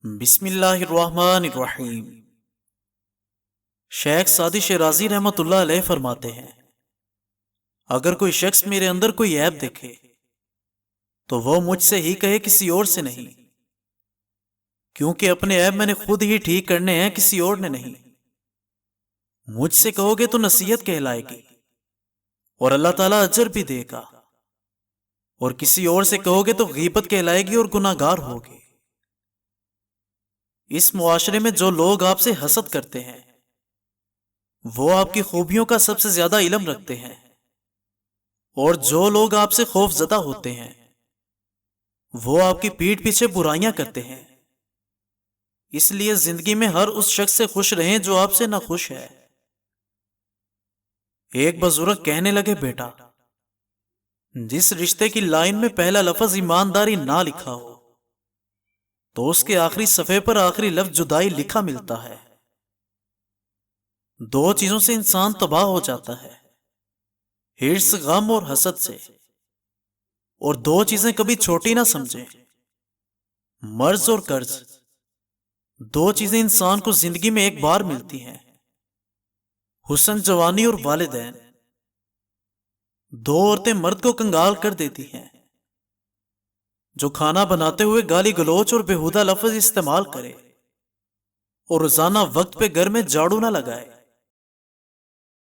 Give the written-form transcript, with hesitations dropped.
بسم اللہ الرحمن الرحیم۔ شیخ سعدی شیرازی رحمت اللہ علیہ فرماتے ہیں، اگر کوئی شخص میرے اندر کوئی عیب دیکھے تو وہ مجھ سے ہی کہے، کسی اور سے نہیں، کیونکہ اپنے عیب میں نے خود ہی ٹھیک کرنے ہیں، کسی اور نے نہیں۔ مجھ سے کہو گے تو نصیحت کہلائے گی اور اللہ تعالیٰ اجر بھی دے گا، اور کسی اور سے کہو گے تو غیبت کہلائے گی اور گناہ گار ہوگے۔ اس معاشرے میں جو لوگ آپ سے حسد کرتے ہیں وہ آپ کی خوبیوں کا سب سے زیادہ علم رکھتے ہیں، اور جو لوگ آپ سے خوف زدہ ہوتے ہیں وہ آپ کی پیٹھ پیچھے برائیاں کرتے ہیں۔ اس لیے زندگی میں ہر اس شخص سے خوش رہیں جو آپ سے ناخوش ہے۔ ایک بزرگ کہنے لگے، بیٹا، جس رشتے کی لائن میں پہلا لفظ ایمانداری نہ لکھا ہو تو اس کے آخری صفحے پر آخری لفظ جدائی لکھا ملتا ہے۔ دو چیزوں سے انسان تباہ ہو جاتا ہے، حرص، غم اور حسد سے، اور دو چیزیں کبھی چھوٹی نہ سمجھیں، مرض اور قرض۔ دو چیزیں انسان کو زندگی میں ایک بار ملتی ہیں، حسن جوانی اور والدین۔ دو عورتیں مرد کو کنگال کر دیتی ہیں، جو کھانا بناتے ہوئے گالی گلوچ اور بےہودہ لفظ استعمال کرے اور روزانہ وقت پہ گھر میں جھاڑو نہ لگائے۔